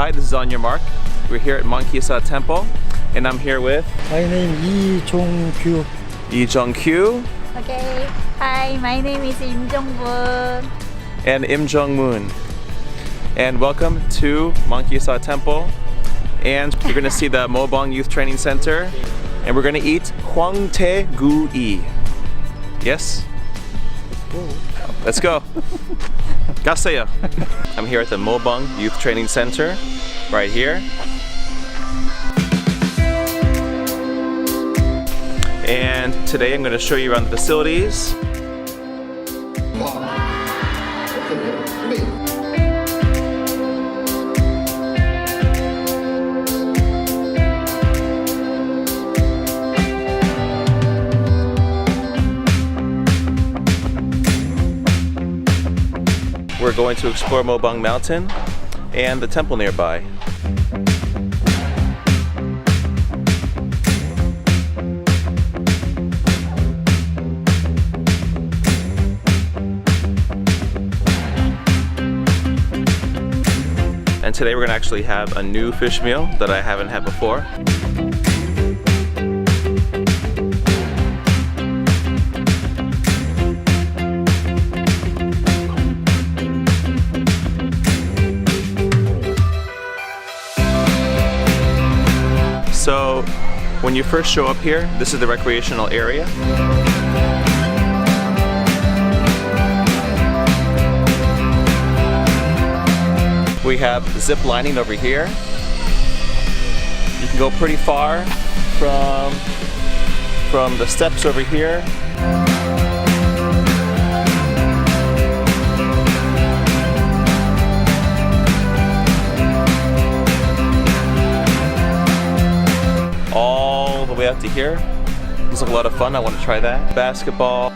Hi, this is On Your Mark. We're here at Mangisa Temple, and I'm here with My name is Lee Jong-kyu Okay. Hi, my name is Im Jong-moon. and Im Jong-moon. And welcome to Mangisa Temple. And you're going to see the Moobong Youth Training Center. And we're going to eat hwang-tae gu-i. Yes? Let's go. Gaseyo. I'm here at the Moobong Youth Training Center, right here. And today I'm going to show you around the facilities. We're going to explore Moobong Mountain and the temple nearby. And today we're going to actually have a new fish meal that I haven't had before. So when you first show up here, this is the recreational area. We have zip lining over here. You can go pretty far from the steps over here. All the way up to here. Looks like a lot of fun. I want to try that. Basketball,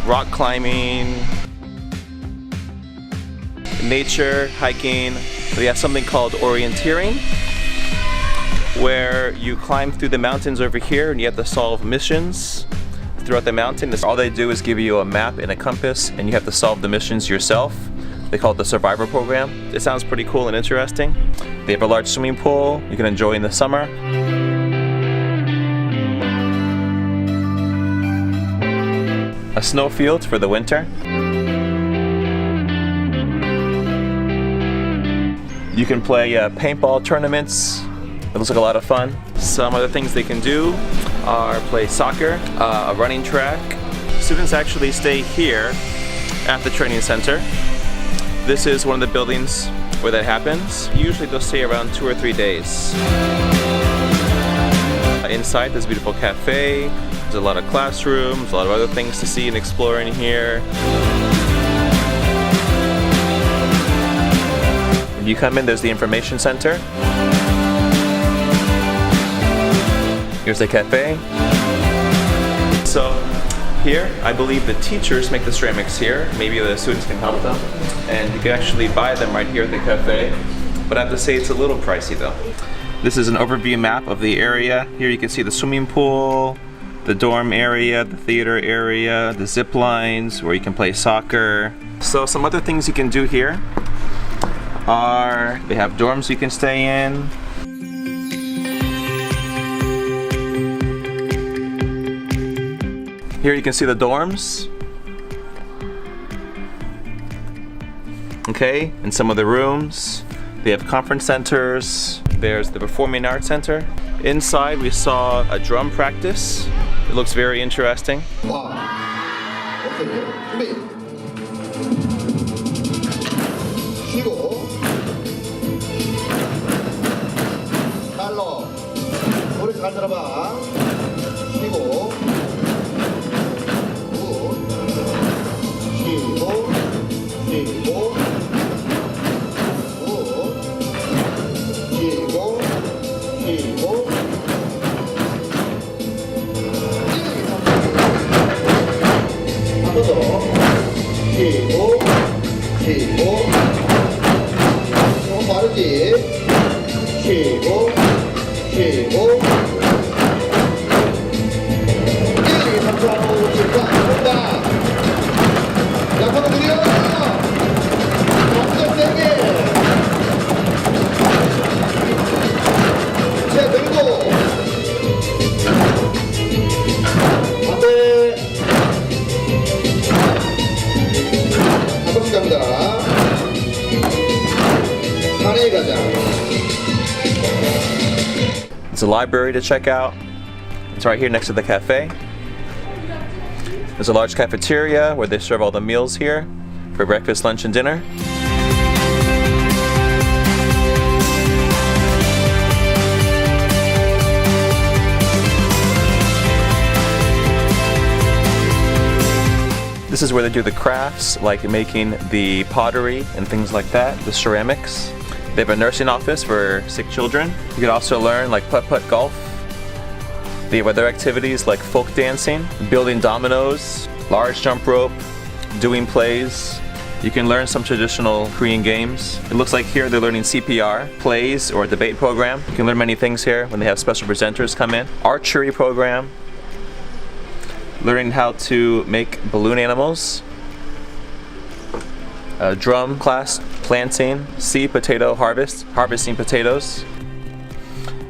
rock climbing, nature, hiking. We have something called orienteering, where you climb through the mountains over here and you have to solve missions throughout the mountain. All they do is give you a map and a compass and you have to solve the missions yourself. They call it the Survivor Program. It sounds pretty cool and interesting. They have a large swimming pool you can enjoy in the summer. A snowfield for the winter. You can play paintball tournaments. It looks like a lot of fun. Some other things they can do are play soccer, a running track. Students actually stay here at the training center. This is one of the buildings where that happens. Usually they'll stay around 2 or 3 days. Inside there's a beautiful cafe. There's a lot of classrooms, a lot of other things to see and explore in here. When you come in, there's the information center. Here's the cafe. So here, I believe the teachers make the ceramics here. Maybe the students can help them. And you can actually buy them right here at the cafe. But I have to say it's a little pricey though. This is an overview map of the area. Here you can see the swimming pool, the dorm area, the theater area, the zip lines where you can play soccer. So some other things you can do here are, they have dorms you can stay in. Here you can see the dorms. Okay, and some of the rooms. They have conference centers. There's the Performing Arts Center. Inside we saw a drum practice. It looks very interesting. It's a library to check out. It's right here next to the cafe. There's a large cafeteria where they serve all the meals here for breakfast, lunch, and dinner. This is where they do the crafts, like making the pottery and things like that, the ceramics. They have a nursing office for sick children. You can also learn like putt-putt golf. They have other activities like folk dancing, building dominoes, large jump rope, doing plays. You can learn some traditional Korean games. It looks like here they're learning CPR, plays, or a debate program. You can learn many things here when they have special presenters come in. Archery program. Learning how to make balloon animals. Drum class, planting, seed potato harvesting potatoes.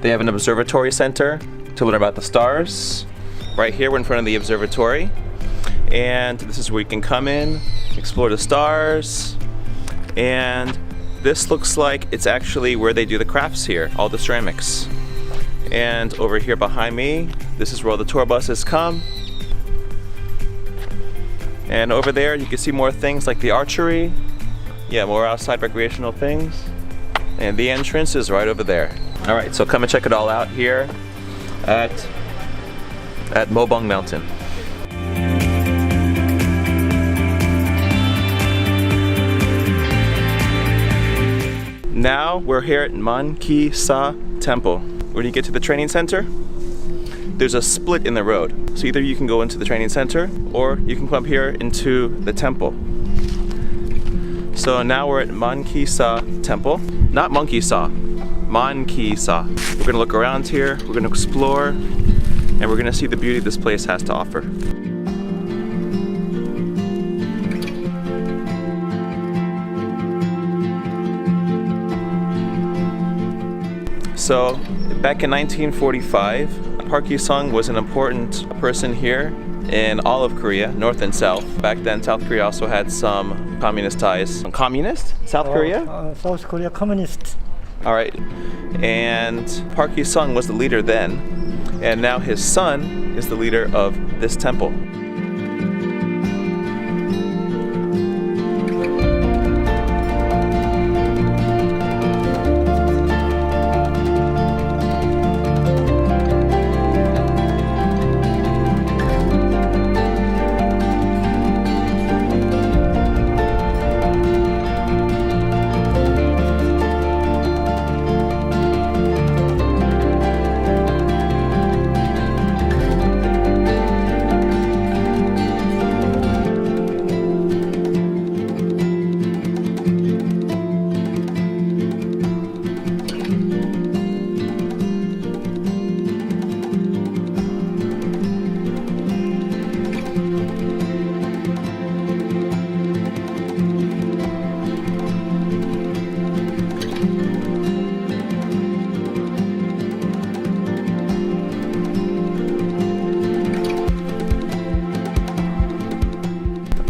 They have an observatory center to learn about the stars. Right here we're in front of the observatory, and this is where you can come in, explore the stars, and this looks like it's actually where they do the crafts here, all the ceramics. And over here behind me, this is where all the tour buses come. And over there you can see more things like the archery. Yeah, more outside recreational things. And the entrance is right over there. Alright, so come and check it all out here at Moobong Mountain. Now we're here at Mangisa Temple. When you get to the training center, there's a split in the road. So either you can go into the training center or you can come up here into the temple. So now we're at Mangisa Temple. Not monkey saw, Mangisa. We're gonna look around here, we're gonna explore, and we're gonna see the beauty this place has to offer. So back in 1945, Park Yi-sung was an important person here in all of Korea, North and South. Back then, South Korea also had some communist ties. Communist? South Korea? South Korea communist. All right. And Park Yi-sung was the leader then, and now his son is the leader of this temple.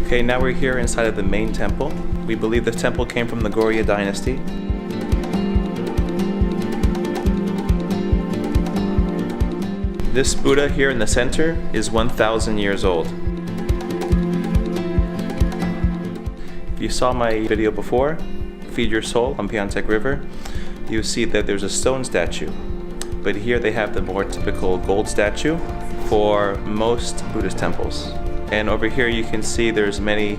Okay, now we're here inside of the main temple. We believe the temple came from the Goryeo dynasty. This Buddha here in the center is 1,000 years old. If you saw my video before, Feed Your Soul on Pyeongtaek River, you see that there's a stone statue. But here they have the more typical gold statue for most Buddhist temples. And over here you can see there's many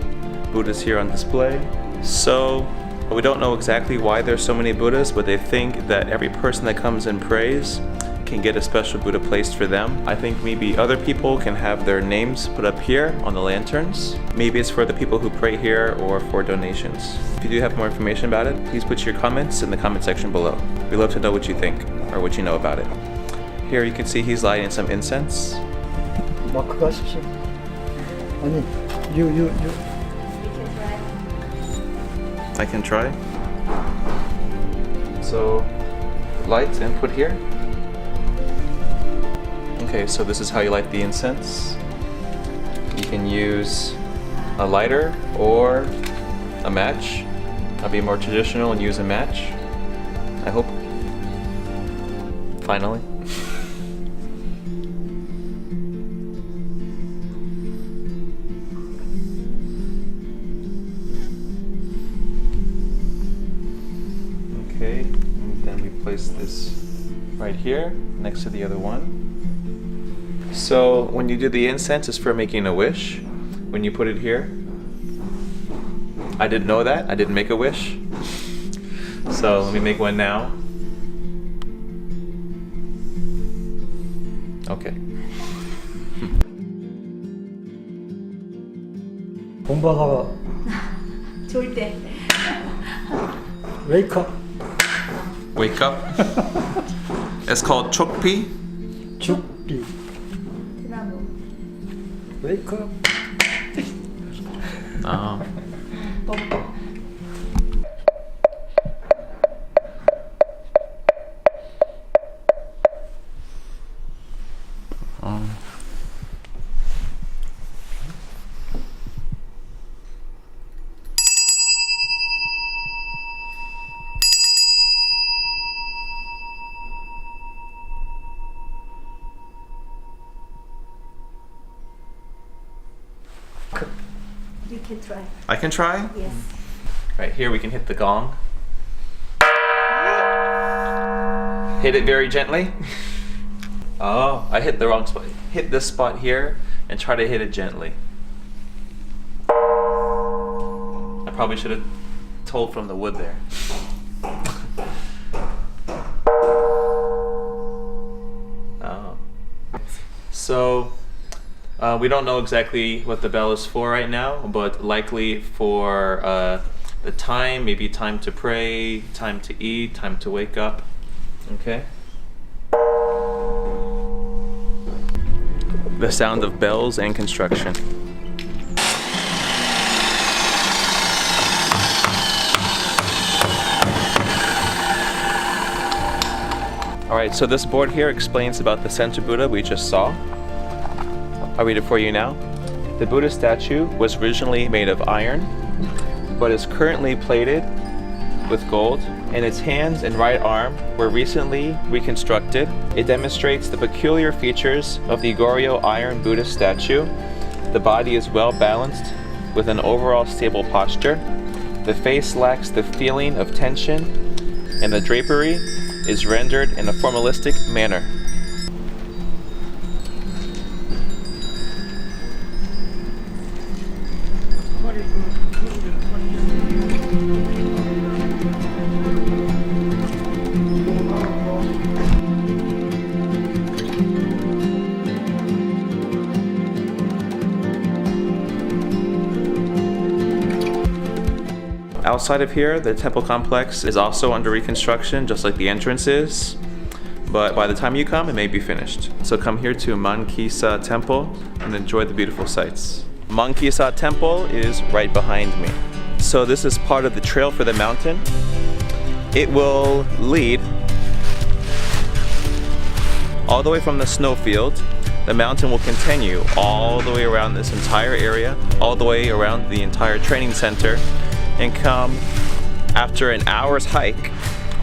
Buddhas here on display. So we don't know exactly why there's so many Buddhas, but they think that every person that comes and prays can get a special Buddha placed for them. I think maybe other people can have their names put up here on the lanterns. Maybe it's for the people who pray here or for donations. If you do have more information about it, please put your comments in the comment section below. We'd love to know what you think or what you know about it. Here you can see he's lighting some incense. 마크가 하십시오. 아니, you. I can try. So, light and put here. Okay, so this is how you light the incense. You can use a lighter or a match. I'll be more traditional and use a match. I hope. Finally. Okay, and then we place this right here next to the other one. So when you do the incense, it's for making a wish. When you put it here, I didn't know that. I didn't make a wish. So let me make one now. Okay. 공부하다가 좋을 때. wake up, Wake up. It's called chokpi. 죽비, 드나무. wake up. Oh. You can try. I can try. Yes. Right here, we can hit the gong. Hit it very gently. Oh, I hit the wrong spot. Hit this spot here and try to hit it gently. I probably should have told from the wood there. Oh. So, we don't know exactly what the bell is for right now, but likely for the time, maybe time to pray, time to eat, time to wake up. Okay? The sound of bells and construction. Alright, so this board here explains about the center Buddha we just saw. I'll read it for you now. The Buddha statue was originally made of iron, but is currently plated with gold, and its hands and right arm were recently reconstructed. It demonstrates the peculiar features of the Goryeo iron Buddha statue. The body is well balanced with an overall stable posture. The face lacks the feeling of tension, and the drapery is rendered in a formalistic manner. Outside of here, the temple complex is also under reconstruction, just like the entrance is. But by the time you come, it may be finished. So come here to Mangisa Temple and enjoy the beautiful sights. Mangisa Temple is right behind me. So this is part of the trail for the mountain. It will lead all the way from the snowfield. The mountain will continue all the way around this entire area, all the way around the entire training center, and come after an hour's hike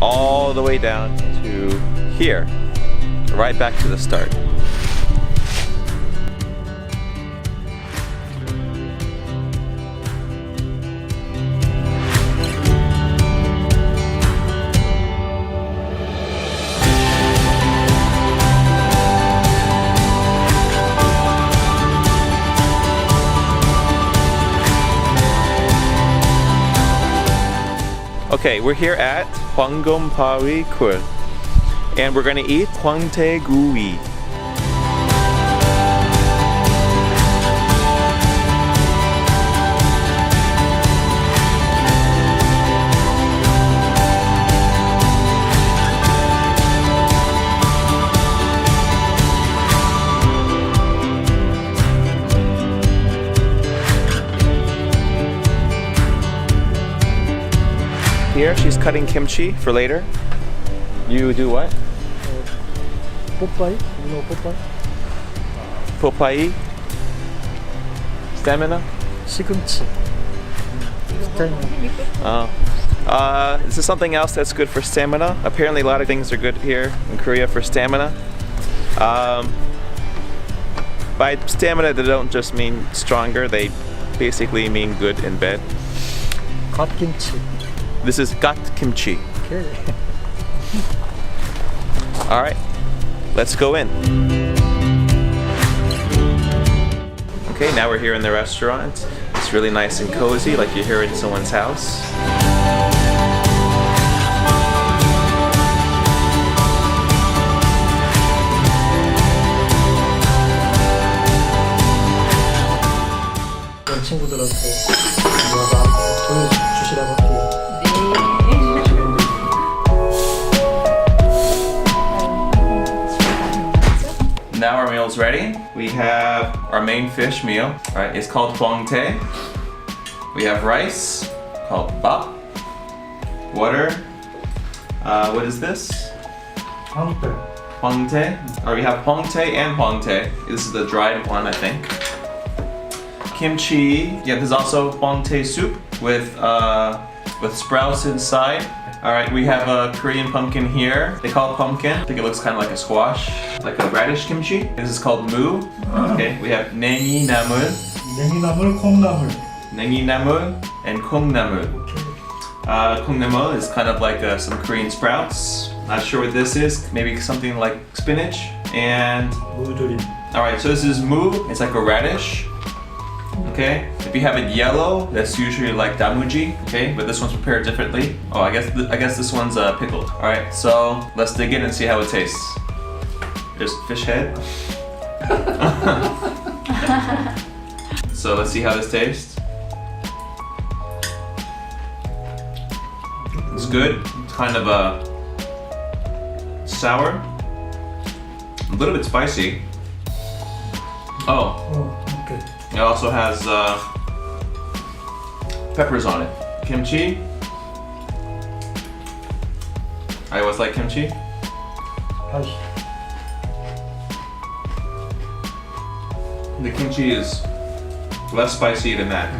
all the way down to here, right back to the start. Okay, we're here at hwang-tae Kul, and we're gonna eat hwang-tae gooey. Here, she's cutting kimchi for later. You do what? 뽀빠이? You know 뽀빠이? Popai? Stamina? 시금치. 스타일. Oh. This is something else that's good for stamina. Apparently a lot of things are good here in Korea for stamina. By stamina, they don't just mean stronger, they basically mean good in bed. 갓김치. This is gat kimchi. Okay. Alright, let's go in. Okay, now we're here in the restaurant. It's really nice and cozy, like you're here in someone's house. 친구들한테 누나가 보여주시라고 할게요. Now our meal's ready. We have our main fish meal. Alright, it's called hwang-tae. We have rice called bap. Water. What is this? hwang-tae. Hwang-tae. Alright, we have hwang-tae and hwang-tae. This is the dried one, I think. Kimchi. Yeah, there's also hwang-tae soup with sprouts inside. Alright, we have a Korean pumpkin here. They call it pumpkin. I think it looks kind of like a squash, like a radish kimchi. This is called moo. Okay, we have nengi namul, 냉이나물, 콩나물. nengi namul, and kongnamul. Kongnamul is kind of like some Korean sprouts. Not sure what this is. Maybe something like spinach. And 무조림. alright, so this is moo. It's like a radish. Okay, if you have it yellow, that's usually like damuji. Okay, but this one's prepared differently. Oh, I guess this one's pickled. All right, so let's dig in and see how it tastes. There's fish head. So let's see how this tastes. It's good. It's kind of sour, a little bit spicy. Oh. 오케이. It also has peppers on it. Kimchi. I always like kimchi. 다시. The kimchi is less spicy than that.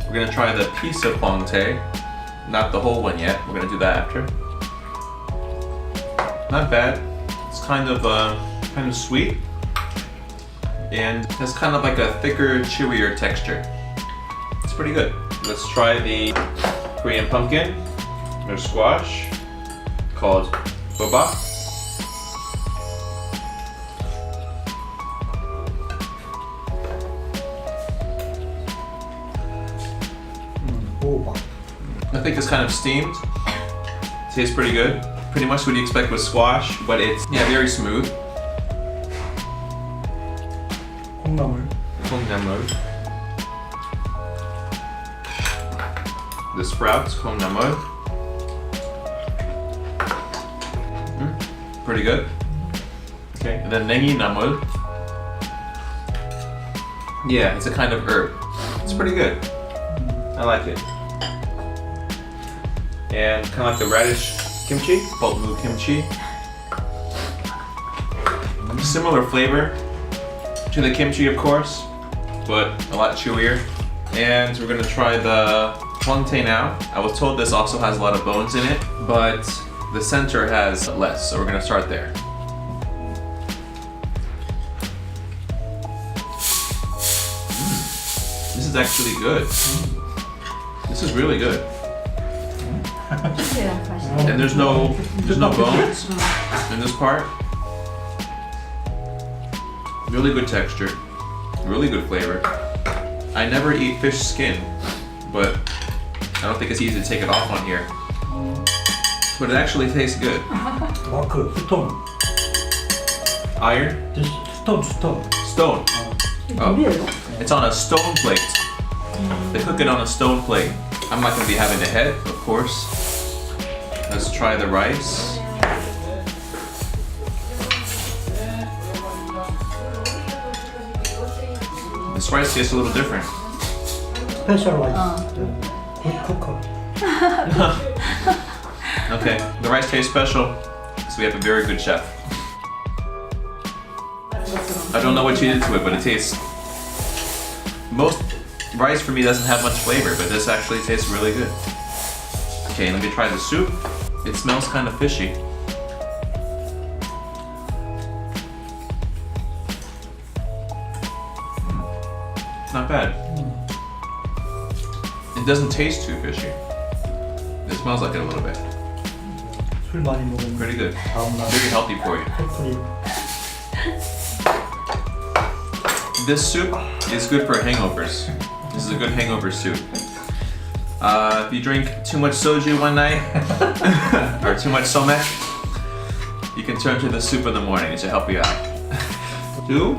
We're gonna try the piece of hwang-tae, not the whole one yet. We're gonna do that after. Not bad. It's kind of sweet. And it's kind of like a thicker, chewier texture. It's pretty good. Let's try the Korean pumpkin or squash called pollak. 호박. I think it's kind of steamed. Tastes pretty good. Pretty much what you expect with squash, but it's very smooth. 콩나물. Kongnamul. The sprouts, kongnamul. Pretty good. Okay, and then nengi namul. Yeah, it's a kind of herb. It's pretty good. I like it. And kind of like the radish kimchi, called moo kimchi. Similar flavor to the kimchi, of course, but a lot chewier. And we're gonna try the hwang-tae now. I was told this also has a lot of bones in it, but the center has less, so we're gonna start there. This is actually good. This is really good. And there's no bones in this part. Really good texture, really good flavor. I never eat fish skin, but I don't think it's easy to take it off on here. But it actually tastes good. 마크, 스톤. Iron? 스톤. Stone. Oh. It's on a stone plate. They cook it on a stone plate. I'm not gonna be having the head, of course. Let's try the rice. This rice tastes a little different. 스페셜 라이스. 굿 쿠커. Okay, the rice tastes special, so we have a very good chef. I don't know what she did to it, but it tastes most rice for me doesn't have much flavor, but this actually tastes really good. Okay, let me try the soup. It smells kind of fishy. It's not bad. It doesn't taste too fishy. It smells like it a little bit. 술 많이 먹으면 Pretty good. 다음날 Very healthy for you. 소풀이 This soup is good for hangovers. This is a good hangover soup. If you drink too much soju one night or too much somek, you can turn to the soup in the morning. It should help you out. Two?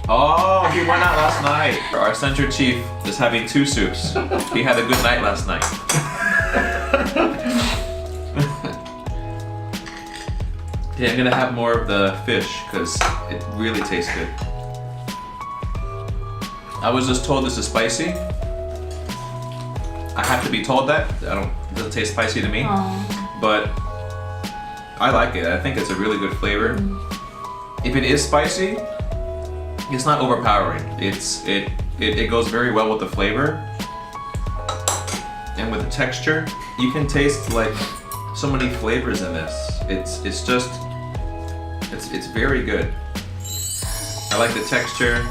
Oh, he went out last night. Our center chief is having 2 soups. He had a good night last night. Okay, I'm gonna have more of the fish because it really tastes good. I was just told this is spicy. I have to be told that. It doesn't taste spicy to me. But I like it. I think it's a really good flavor. If it is spicy, it's not overpowering. It goes very well with the flavor. And with the texture, you can taste like so many flavors in this. It's very good. I like the texture.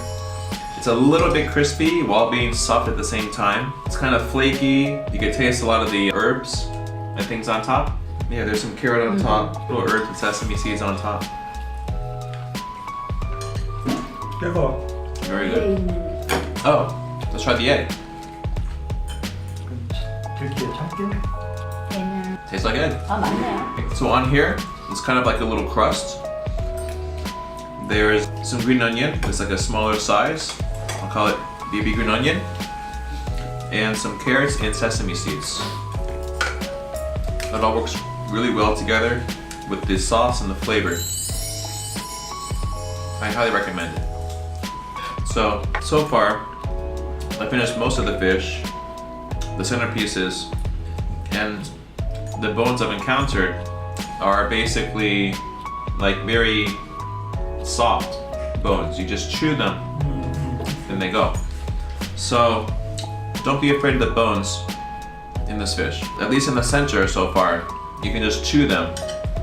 It's a little bit crispy while being soft at the same time. It's kind of flaky. You can taste a lot of the herbs and things on top. Yeah, there's some carrot on top, little herbs and sesame seeds on top. 뜨거워. Very good. Oh, let's try the egg. 들기에 참깨? 얘는 Tastes like egg. 맞네요. So on here, it's kind of like a little crust. There's some green onion. It's like a smaller size. I'll call it baby green onion. And some carrots and sesame seeds. It all works really well together with the sauce and the flavor. I highly recommend it. So far, I finished most of the fish, the centerpieces, and the bones I've encountered are basically like very soft bones. You just chew them and they go. So don't be afraid of the bones in this fish. At least in the center so far, you can just chew them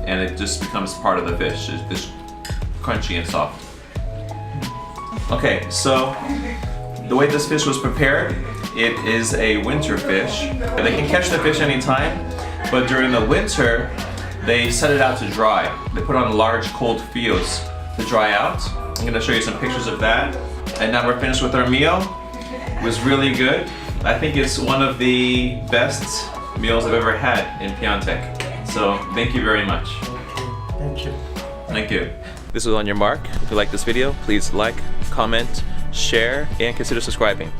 and it just becomes part of the fish. It's just crunchy and soft. Okay, so the way this fish was prepared, it is a winter fish. They can catch the fish anytime, but during the winter, they set it out to dry. They put on large cold fields to dry out. I'm gonna show you some pictures of that. And now we're finished with our meal. It was really good. I think it's one of the best meals I've ever had in Pyeongtaek. So thank you very much. Thank you. Thank you. This was On Your Mark. If you like this video, please like, comment, share, and consider subscribing.